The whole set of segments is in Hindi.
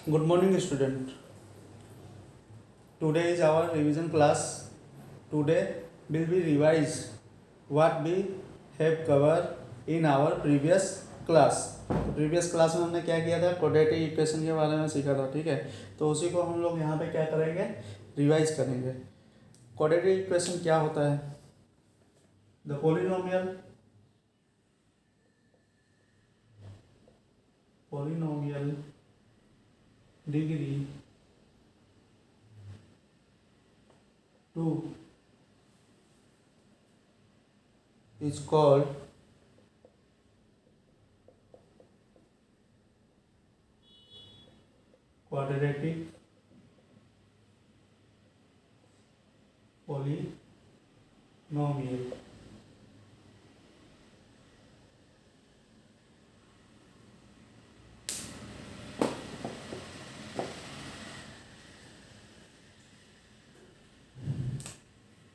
Good morning, student. Today is our revision class. Today will be revise what we have covered in our previous class. Previous class में हमने क्या किया था, क्वाड्रेटिक इक्वेशन के बारे में सीखा था, ठीक है। तो उसी को हम लोग यहाँ पे क्या करेंगे, रिवाइज करेंगे। क्वाड्रेटिक इक्वेशन क्या होता है? The polynomial degree two is called quadratic polynomial.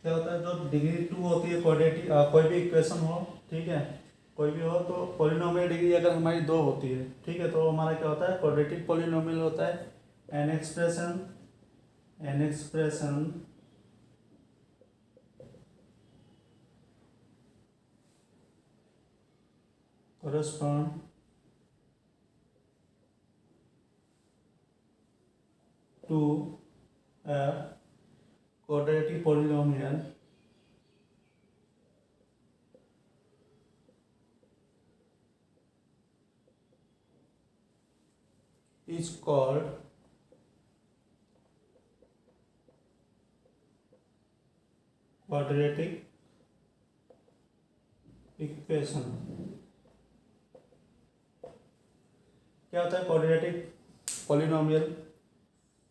क्या होता है, जो डिग्री टू होती है क्वाड्रेटिक, कोई भी इक्वेशन हो, ठीक है, कोई भी हो, तो पॉलिनोमियल डिग्री अगर हमारी दो होती है, ठीक है, तो हमारा क्या होता है, क्वाड्रेटिक पॉलिनोमियल होता है। An expression correspond to a quadratic polynomial is called quadratic equation. क्या होता है क्वाड्रेटिक पॉलिनोमियल?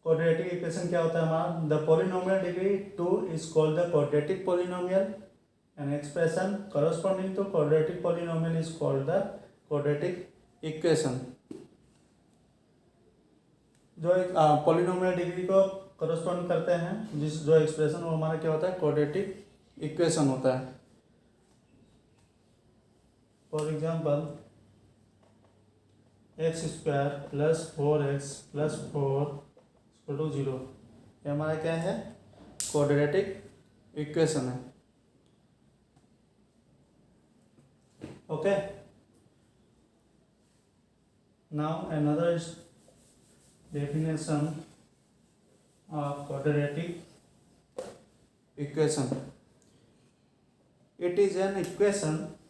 क्वाड्रेटिक इक्वेशन क्या होता है हमारा, the polynomial degree two is called the quadratic polynomial an expression corresponding to quadratic polynomial is called the quadratic equation. जो पॉलिनोमियल डिग्री को करस्पॉन्ड करते हैं, जो एक्सप्रेशन वो हमारा क्या होता है, क्वाड्रेटिक इक्वेशन होता है। For example x square plus 4x plus 4 equal to 0, ये हमारा क्या है, क्वाड्रेटिक इक्वेशन है। Okay, now another definition of quadratic equation. It is an equation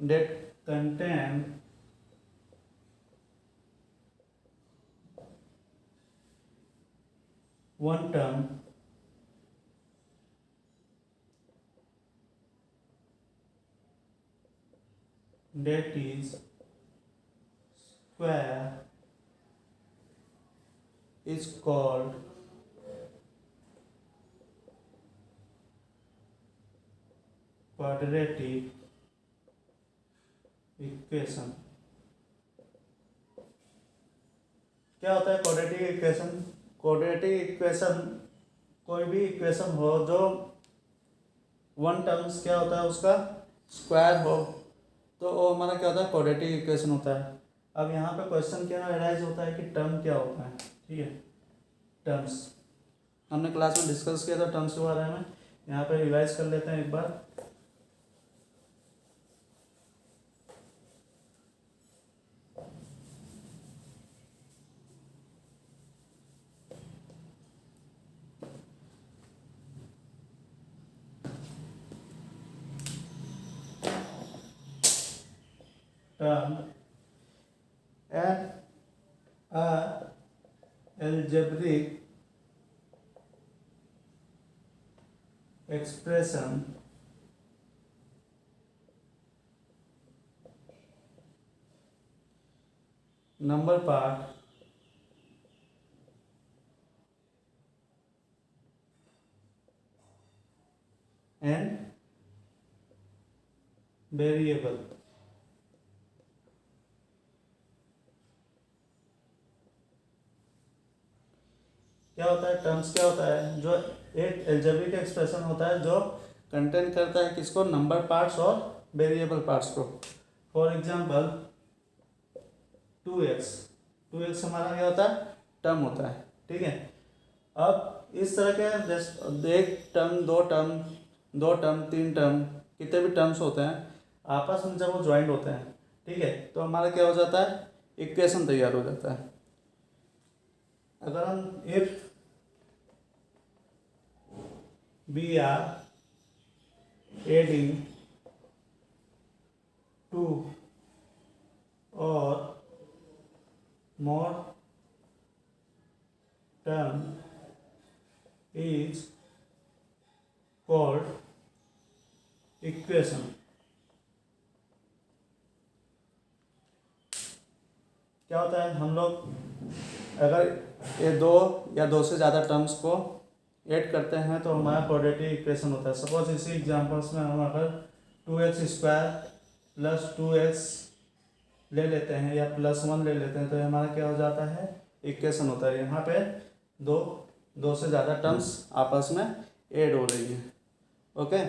that contain one term that is square is called quadratic equation. क्या होता है क्वाड्रेटिक इक्वेशन? क्वाड्रेटिक इक्वेशन कोई भी इक्वेशन हो जो वन टर्म्स क्या होता है उसका स्क्वायर हो, तो वो हमारा क्या होता है, क्वाड्रेटिक इक्वेशन होता है। अब यहाँ पे क्वेश्चन क्या अराइज होता है कि टर्म क्या होता है, ठीक है। टर्म्स हमने क्लास में डिस्कस किया था, टर्म्स के बारे में यहाँ पे रिवाइज कर लेते हैं एक बार। Term an algebraic expression number part and variable। क्या होता है, टर्म्स क्या होता है, जो एक एल्जेब्रिक एक्सप्रेशन होता है जो कंटेन करता है किसको, नंबर पार्ट्स और वेरिएबल पार्ट्स को। फॉर एग्जांपल 2x, 2x हमारा क्या होता है, टर्म होता है, ठीक है। अब इस तरह के एक टर्म, दो टर्म, तीन टर्म, कितने भी टर्म्स होते हैं, आपस में जब वो ज्वाइंट होते हैं, ठीक है, तो हमारा क्या हो जाता है, इक्वेशन तैयार हो जाता है। अगर हम इफ वी आर एडिंग 2 और more term is called equation। क्या होता है, हम लोग अगर ये दो या दो से ज़्यादा टर्म्स को ऐड करते हैं तो हमारा क्वाड्रेटिक इक्वेशन होता है। सपोज इसी एग्जांपल्स में हम अगर 2x² + 2x ले लेते हैं या +1 ले लेते हैं तो हमारा क्या हो जाता है, इक्वेशन होता है। यहाँ पे दो से ज़्यादा टर्म्स आपस में ऐड हो रही है। Okay,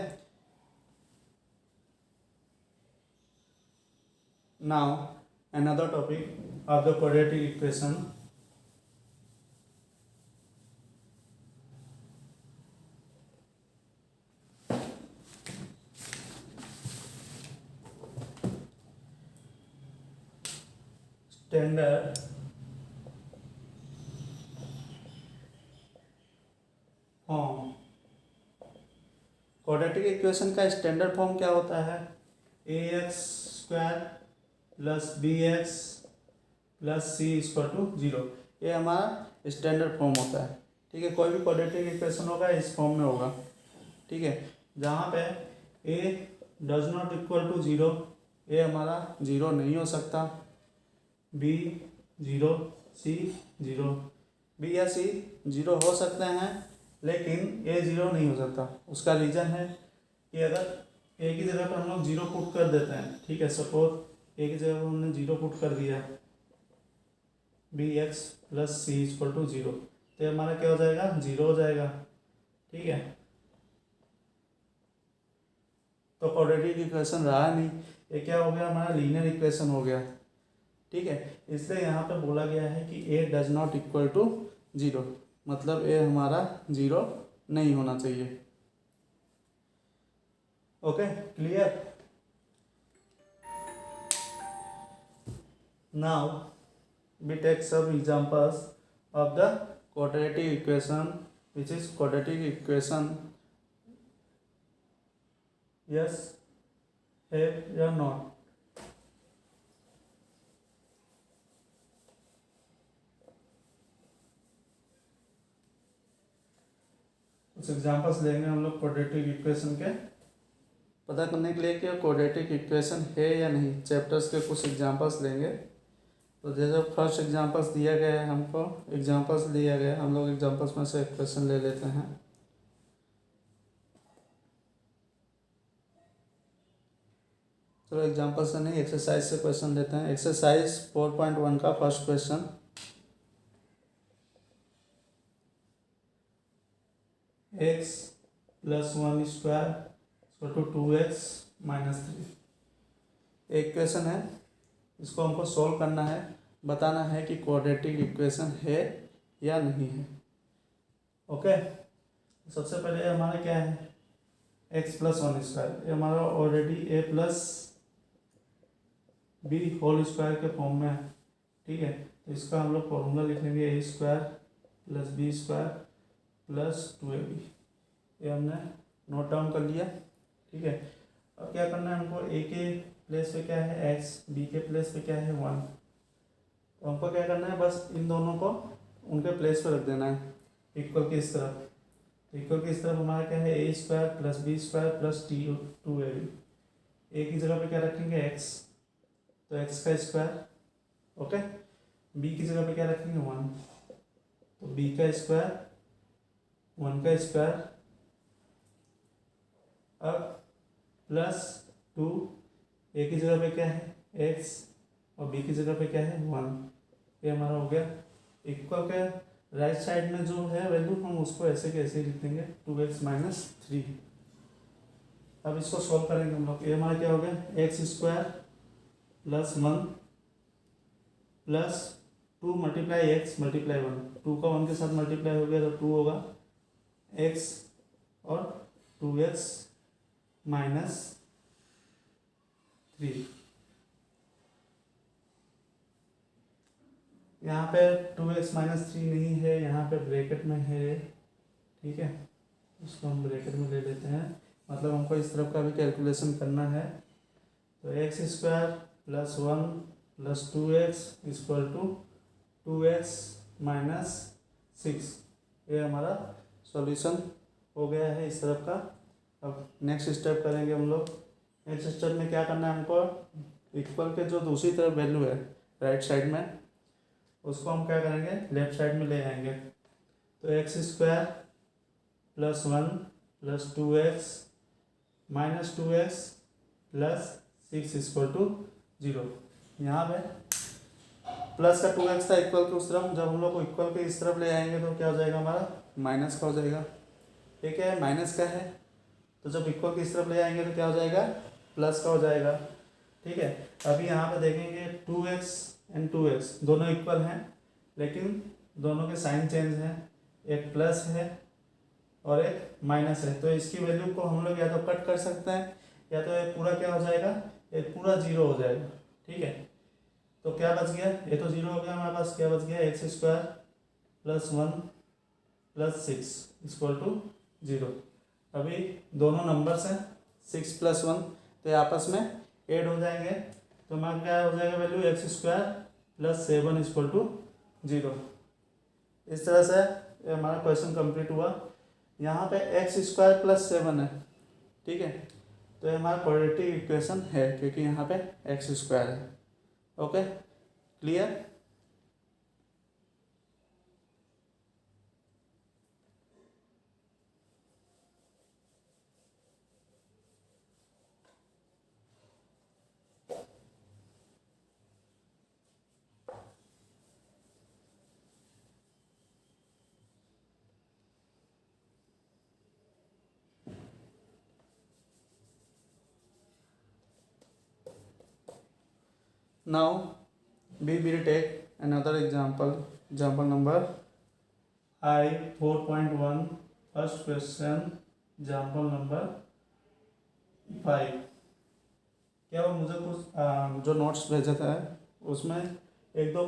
now another topic of the quadratic equation, standard form. Quadratic equation का स्टैंडर्ड फॉर्म क्या होता है, ax² + bx + c = 0। ये हमारा स्टैंडर्ड फॉर्म होता है, ठीक है। कोई भी क्वाड्रेटिक इक्वेशन होगा इस फॉर्म में होगा, ठीक है। जहाँ पे a does not equal to 0, a हमारा 0 नहीं हो सकता, b 0, c 0, b या c 0 हो सकते हैं लेकिन ए 0 नहीं हो सकता। उसका रीज़न है कि अगर ए की जगह पर हम लोग 0 पुट कर देते हैं, ठीक है, सपोज ए की जगह पर हमने 0 पुट कर दिया, bx + c = 0, तो हमारा क्या हो जाएगा, 0 हो जाएगा, ठीक है। तो क्वाड्रेटिक इक्वेशन रहा नहीं, ये क्या हो गया, हमारा लीनियर इक्वेशन हो गया, ठीक है। इसलिए यहाँ पे बोला गया है कि a does not equal to 0, मतलब ए हमारा 0 नहीं होना चाहिए। Okay, clear. Now we take some examples of the quadratic equation, which is quadratic equation yes, have or not। कुछ एग्जांपल्स लेंगे हम लोग क्वाड्रेटिक इक्वेशन के, पता करने के लिए कि क्वाड्रेटिक इक्वेशन है या नहीं। चैप्टर्स के कुछ एग्जांपल्स लेंगे। तो जैसे फर्स्ट एग्जांपल्स दिया गया है, हमको एग्जांपल्स दिया गया है, हम लोग एग्जांपल्स में से एक क्वेश्चन ले लेते हैं। चलो एग्जांपल से नहीं, एक्सरसाइज से क्वेश्चन लेते हैं। एक्सरसाइज 4.1 का फर्स्ट क्वेश्चन, x + 1² = 2x - 3। एक क्वेश्चन है, इसको हमको सॉल्व करना है, बताना है कि क्वाड्रेटिक इक्वेशन है या नहीं है। ओके, सबसे पहले हमारा क्या है, x + 1², ये हमारा already a + b whole square के फॉर्म में है, ठीक है। तो इसका हम लोग फॉर्मूला लिख लेंगे, a² + b² + 2ab। ये हमने नोट डाउन कर लिया, ठीक है। अब क्या करना है हमको, a के प्लेस पे क्या है x, b के प्लेस पे क्या है 1। तो हमको क्या करना है, बस इन दोनों को उनके प्लेस पे रख देना है, इक्वल की इस तरफ। इक्वल की इस तरफ हमारा क्या है, a² + b² + 2ab। a की जगह पे क्या रखेंगे x, तो x का स्क्वायर, ओके। b की जगह पे क्या रखेंगे 1, तो b का स्क्वायर 1 का स्क्वायर, अब +2, a की जगह पे क्या है x और b की जगह पे क्या है 1। ये हमारा हो गया इक्वल के राइट साइड में जो है वैल्यू हम उसको ऐसे के ऐसे लिख देंगे, 2x - 3। अब इसको सोल्व करेंगे हम लोग। ये हमारा क्या हो गया, x square plus 1 plus 2 multiply x multiply 1, 2 का 1 के साथ मल्टीप्लाई हो गया तो 2 होगा एक्स और 2x माइनस 3। यहाँ पे 2x माइनस 3 नहीं है, यहाँ पे ब्रैकेट में है, ठीक है, उसको हम ब्रैकेट में ले लेते हैं, मतलब हमको इस तरफ का भी कैलकुलेशन करना है। तो x square plus 1 plus 2x equal to 2x minus 6, ये हमारा सॉल्यूशन हो गया है इस तरफ का। अब नेक्स्ट स्टेप करेंगे हम लोग। नेक्स्ट स्टेप में क्या करना है हमको, इक्वल के जो दूसरी तरफ वैल्यू है राइट साइड में, उसको हम क्या करेंगे, लेफ्ट साइड में ले आएंगे। तो x square plus 1 plus 2x minus 2x plus 6 equal to 0। यहाँ पे प्लस का 2x था इक्वल के उस तरफ, जब हम लोग को इक्वल के इस तरफ ले आएंगे तो क्या हो जाएगा हमारा, माइनस का हो जाएगा। ये क्या है, माइनस का है, तो जब इक्वल के इस तरफ ले आएंगे तो क्या हो जाएगा, प्लस का हो जाएगा, ठीक है। अभी यहाँ पे देखेंगे 2x एंड 2x दोनों इक्वल हैं, लेकिन दोनों के साइन चेंज हैं, एक प्लस है और एक माइनस है। तो इसकी वैल्यू को हम लोग या तो कट कर सकते हैं, या तो ये पूरा क्या हो जाएगा, ये पूरा 0 हो जाएगा, ठीक है। तो क्या बच गया, ये तो 0 हो गया हमारे पास, क्या बच गया, x square plus 1 plus 6 equal to 0। अभी दोनों नंबर्स हैं 6 प्लस 1, तो ये आपस में ऐड हो जाएंगे, तो हमारा क्या हो जाएगा value, x square plus 7 equal to 0। इस तरह से हमारा क्वेश्चन कंप्लीट हुआ। यहाँ पे एक्स स्क्वायर प्लस 7 है, ठीक है, तो ये हमारा क्वाड्रेटिक इक्वेशन है क्योंकि यहाँ पे एक्स स्क्वायर है। Okay, clear. Now we will take another example, example number I4.1, first question, example number 5। क्या वो मुझे कुछ जो नोट्स भेजा था उसमें एक दो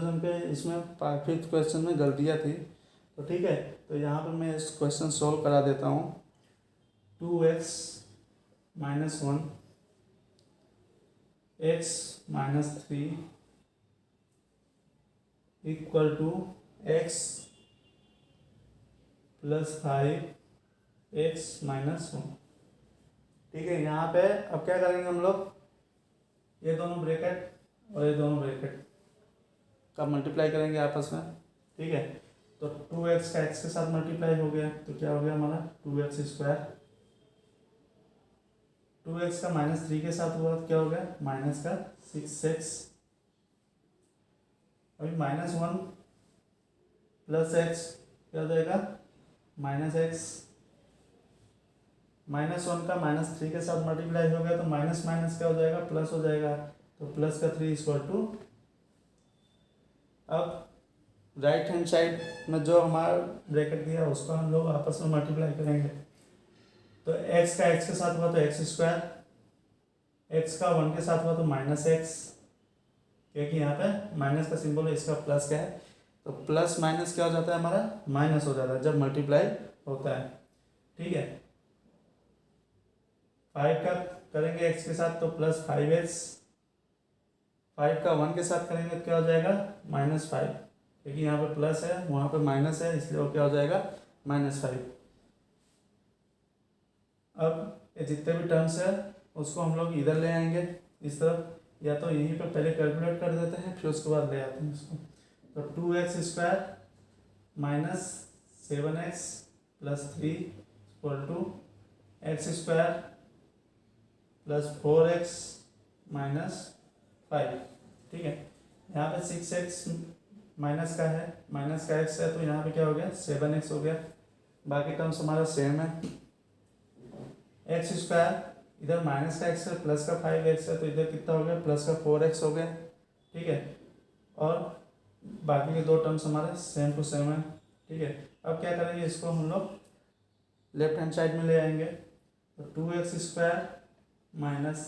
जन के इसमें 5th क्वेश्चन में गलतियाँ थी, तो ठीक है, तो यहाँ पे मैं इस क्वेश्चन सॉल्व करा देता हूँ। 2x minus 1 x minus 3 equal to x plus 5 x minus 1, ठीक है। यहाँ पे अब क्या करेंगे हम लोग, ये दोनों ब्रैकेट और ये दोनों ब्रैकेट का मल्टीप्लाई करेंगे आपस में, ठीक है। तो 2x का x के साथ मल्टीप्लाई हो गया, तो क्या हो गया हमारा 2x स्क्वायर, 2x का माइनस 3 के साथ हुआ तो क्या हो गया, माइनस का 6x। अभी माइनस 1 प्लस x क्या हो जाएगा, माइनस x, माइनस 1 का माइनस 3 के साथ मल्टीप्लाई हो गया तो माइनस माइनस क्या हो जाएगा, प्लस हो जाएगा, तो प्लस का 3 इक्वल टू। अब राइट हैंड साइड में जो हमारा ब्रैकेट दिया उसको हम लोग आपस में मल्टीप्लाई करेंगे। तो x का x के साथ हुआ तो एक्स स्क्वायर, x का 1 के साथ हुआ तो माइनस एक्स, क्योंकि यहाँ पे माइनस का सिंबल है, इसका प्लस का है, तो प्लस माइनस क्या हो जाता है हमारा, माइनस हो जाता है जब मल्टीप्लाई होता है, ठीक है। 5 का करेंगे x के साथ तो प्लस 5x, 5 का 1 के साथ करेंगे तो क्या हो जाएगा, माइनस 5, क्योंकि यहाँ पे प्लस है वहाँ पे माइनस है, इसलिए वो क्या हो जाएगा, माइनस 5। अब ये जितने भी टर्म्स है उसको हम लोग इधर ले आएंगे इस तरफ, या तो यहीं पे पहले कैलकुलेट कर देते हैं फिर उसके बाद ले आते हैं इसको। तो 2x square minus 7x plus 3 equal to x square plus 4x minus 5, ठीक है। यहाँ पे 6x माइनस का है, माइनस का x है, तो यहाँ पे क्या हो गया, 7x हो गया। बाकी टर्म्स हमारा सेम है, एक्स स्क्वायर, इधर माइनस का एक्स है, प्लस का 5x है, तो इधर कितना हो गया, प्लस का 4x हो गया। ठीक है, और बाकी के दो टर्म्स हमारे सेम टू सेम है। ठीक है, अब क्या करेंगे, इसको हम लोग लेफ्ट हैंड साइड में ले आएंगे। तो 2x square minus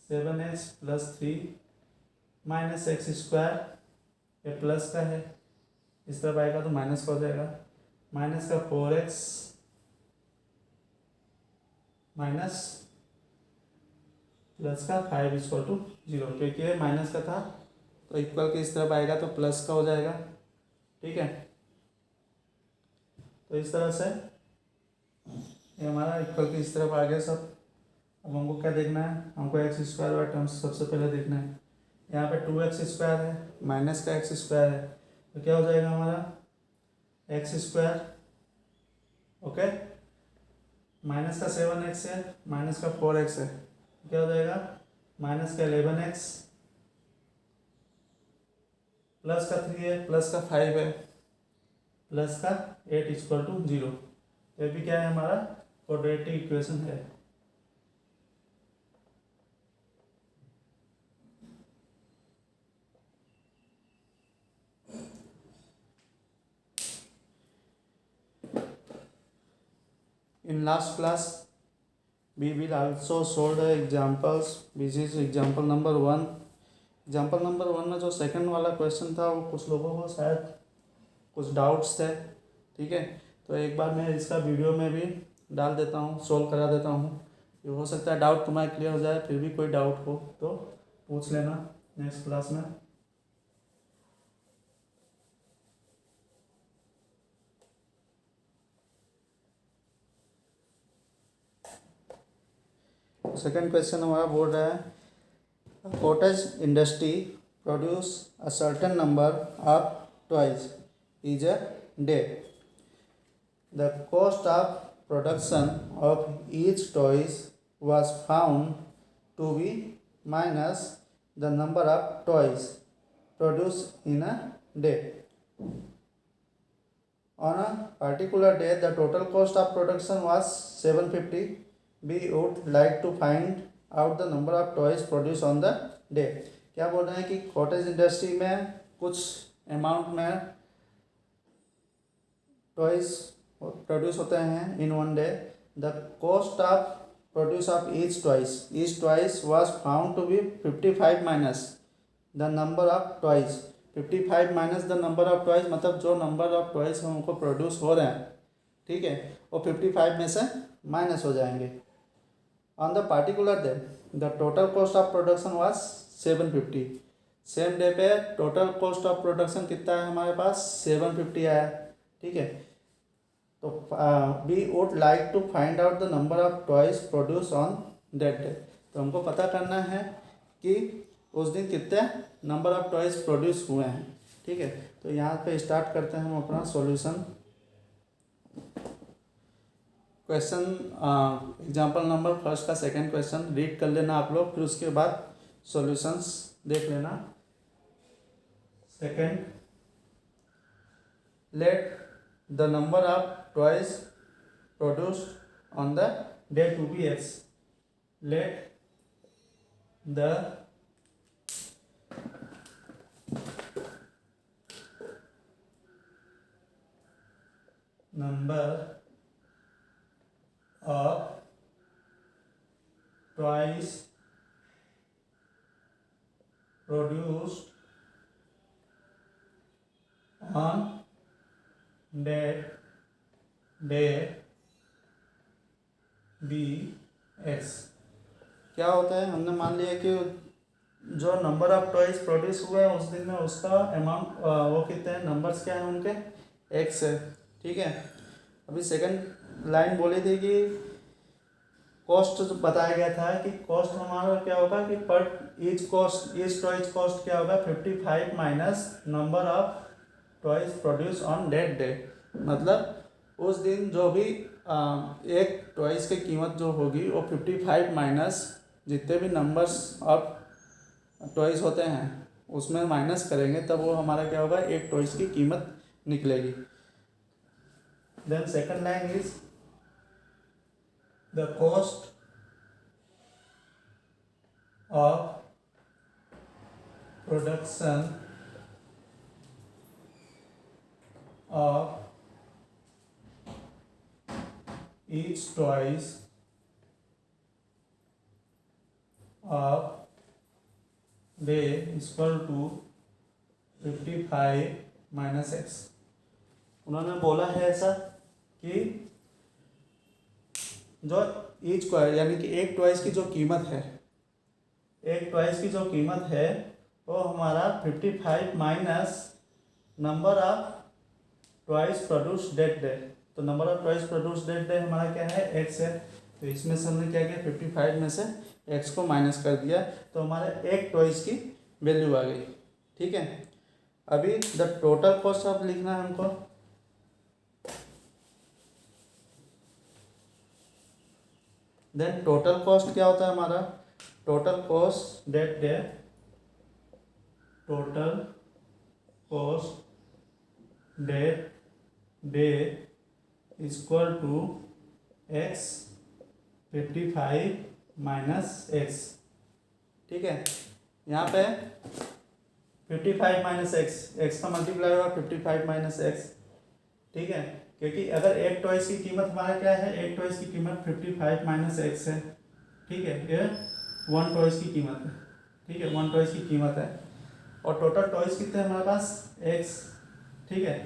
7x plus 3 minus x square, ये प्लस का है, इस तरफ आएगा तो माइनस का हो जाएगा, माइनस का 4x माइनस प्लस का 5 = 0, क्योंकि ये माइनस का था तो इक्वल के इस तरफ आएगा तो प्लस का हो जाएगा। ठीक है, तो इस तरह से ये हमारा इक्वल के इस तरफ आ गया सब। अब हमको क्या देखना है, हमको एक्स स्क्वायर वाला टर्म्स सबसे पहले देखना है। यहाँ पे 2x स्क्वायर है, माइनस का एक्स स्क्वायर है, तो क्या हो जाएगा हमारा एक्स स्क्वायर, ओके, माइनस का 7x है, माइनस का 4x है, तो क्या हो जाएगा माइनस का 11x प्लस का 3 है, प्लस का 5 है, प्लस का 8 = 0। ये भी क्या है, हमारा क्वाड्रेटिक इक्वेशन है। In last class we will also solve the examples, which is example number 1। Example number 1 में जो सेकंड वाला क्वेश्चन था वो कुछ लोगों को शायद कुछ डाउट्स थे। ठीक है, तो एक बार मैं इसका वीडियो में भी डाल देता हूँ, सोल्व करा देता हूँ। ये हो सकता है डाउट तुम्हारा क्लियर हो जाए, फिर भी कोई डाउट हो तो पूछ लेना नेक्स्ट क्लास में। सेकंड क्वेश्चन हमारा बोल रहा है cottage industry produce a certain number of toys is a day. The cost of production of each toys was found to be minus the number of toys produced in a day. On a particular day, the total cost of production was 750. We would like to find out the number of toys produced on the day. क्या बोल रहे हैं कि कॉटेज इंडस्ट्री में कुछ अमाउंट में टॉयज प्रोड्यूस होते हैं in one day. The cost of produce of each twice was found to be 55 minus the number of toys। 55 minus the number of toys, मतलब जो नंबर ऑफ टॉयज हमको प्रोड्यूस हो रहे हैं, ठीक है, वो 55 में से माइनस हो जाएंगे। On the particular day the total cost of production was 750। Same day पे टोटल कॉस्ट ऑफ प्रोडक्शन कितना है हमारे पास, 750 आया। ठीक है, तो we would like to find out the number of toys produce on that day. तो हमको पता करना है कि उस दिन कितने नंबर ऑफ टॉयज प्रोड्यूस हुए हैं। ठीक है, तो यहाँ पे स्टार्ट करते हैं हम अपना solution. Question example number first का सेकंड क्वेश्चन रीड कर लेना आप लोग, फिर उसके बाद सॉल्यूशंस देख लेना। Second, let the number of toys produced on the day to be x। let the number of toys produced on day be x. क्या होता है, हमने मान लिया कि जो नंबर ऑफ टॉयज प्रोड्यूस हुए हैं उस दिन में उसका अमाउंट वो कितने हैं, नंबर्स क्या हैं उनके, एक्स है। ठीक है, अभी सेकंड लाइन बोली थी कि कॉस्ट जो बताया गया था कि कॉस्ट हमारा क्या होगा कि पर ईच टॉयज कॉस्ट क्या होगा 55 minus number of toys produce on that day. मतलब उस दिन जो भी एक टॉयज की कीमत जो होगी वो 55 माइनस जितने भी नंबर्स ऑफ टॉयज होते हैं उसमें माइनस करेंगे, तब वो हमारा क्या होगा, एक टॉयज की कीमत निकलेगी। Then second line is the cost of production of each twice of day is equal to 55 minus x. उन्होंने बोला है ऐसा कि जो ईच क्वाइस यानी कि एक ट्वाइस की जो कीमत है, एक ट्वाइस की जो कीमत है वो हमारा 55 minus number of twice produce that day. तो number of twice produce that day हमारा क्या है, एक्स है। तो इसमें से हमने क्या किया, 55 में से एक्स को माइनस कर दिया, तो हमारे एक ट्वाइस की वैल्यू आ गई। ठीक है, अभी द टोटल कॉस्ट अब लिखना है हमको। देन टोटल कॉस्ट क्या होता है हमारा, total cost that day, total cost that day is equal to x 55 minus x. ठीक है, यहाँ पे 55 माइनस एक्स का मल्टीप्लाई होगा 55 माइनस एक्स। ठीक है, क्योंकि अगर एक टॉइस की कीमत हमारा क्या है, एक टॉइस की कीमत 55 माइनस एक्स है। ठीक है, ये वन टॉइस की कीमत है। ठीक है, वन टॉइस की कीमत है और टोटल टॉइस कितने हैं हमारे पास, एक्स। ठीक है,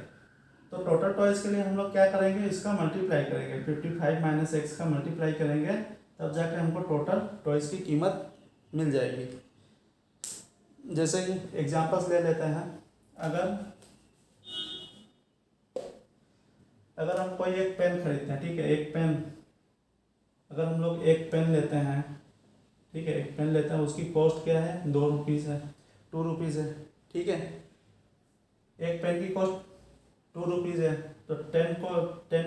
तो टोटल टॉइस के लिए हम लोग क्या करेंगे, इसका मल्टीप्लाई करेंगे, 55 माइनस एक्स का मल्टीप्लाई करेंगे, तब जाकर हमको टोटल टॉइस की कीमत मिल जाएगी। जैसे कि एग्जांपल्स ले लेते हैं, अगर हम कोई एक पेन खरीदते हैं, ठीक है, एक पेन, अगर हम लोग एक पेन लेते हैं, ठीक है, एक पेन लेते हैं, उसकी कॉस्ट क्या है, 2 रुपीज़ है, 2 रुपीज़ है। ठीक है, एक पेन की कॉस्ट 2 रुपीज़ है, तो 10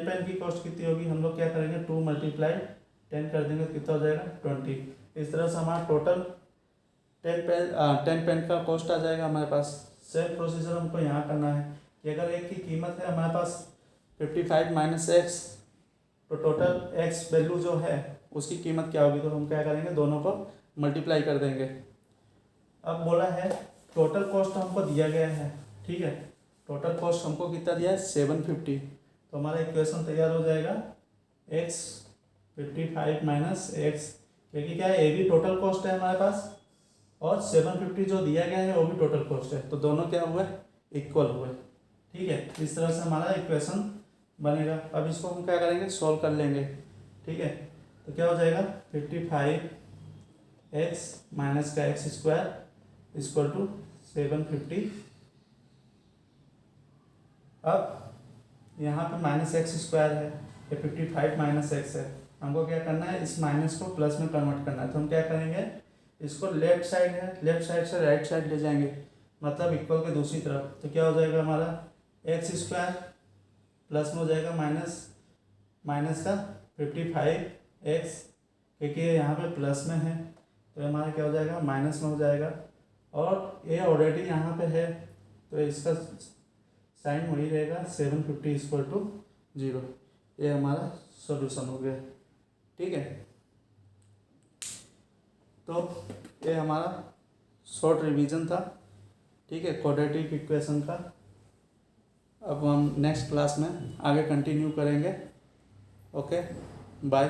पेन की कॉस्ट कितनी होगी, हम लोग क्या करेंगे, 2 मल्टीप्लाई 10 कर देंगे, कितना हो जाएगा, 20। इस तरह से हमारा टोटल 10 पेन का कॉस्ट आ जाएगा हमारे पास। सेम प्रोसीजर हमको यहाँ करना है कि अगर एक की कीमत है हमारे पास 55 माइनस एक्स, तो टोटल एक्स वैल्यू जो है उसकी कीमत क्या होगी, तो हम क्या करेंगे, दोनों को मल्टीप्लाई कर देंगे। अब बोला है टोटल कॉस्ट हमको दिया गया है। ठीक है, टोटल कॉस्ट हमको कितना दिया है, 750। तो हमारा इक्वेशन तैयार हो जाएगा, एक्स 55 माइनस एक्स, क्योंकि क्या है, ये भी टोटल कॉस्ट है हमारे पास और 750 जो दिया गया है वो भी टोटल कॉस्ट है, तो दोनों क्या हुए, इक्वल हुए। ठीक है, इस तरह से हमारा इक्वेशन बनेगा। अब इसको हम क्या करेंगे, सॉल्व कर लेंगे। ठीक है, तो क्या हो जाएगा, 55 एक्स माइनस का एक्स स्क्वायर इक्वल टू 750। अब यहाँ पे माइनस एक्स स्क्वायर है, ये 55 माइनस एक्स है, हमको क्या करना है, इस माइनस को प्लस में कन्वर्ट करना है। तो हम क्या करेंगे, इसको लेफ्ट साइड है, लेफ्ट साइड से राइट साइड ले जाएंगे, मतलब इक्वल के दूसरी तरफ। तो क्या हो जाएगा हमारा, एक्स स्क्वायर प्लस में हो जाएगा माइनस का 55 एक्स, क्योंकि यहाँ पे प्लस में है तो हमारा क्या हो जाएगा, माइनस में हो जाएगा, और ये ऑलरेडी यहाँ पे है तो इसका साइन वही रहेगा, 750 इक्वल टू 0। ये हमारा सॉल्यूशन हो गया। ठीक है, तो ये हमारा शॉर्ट रिवीजन था। ठीक है, क्वाड्रेटिक इक्वेशन का। अब हम नेक्स्ट क्लास में आगे कंटिन्यू करेंगे। Okay, bye.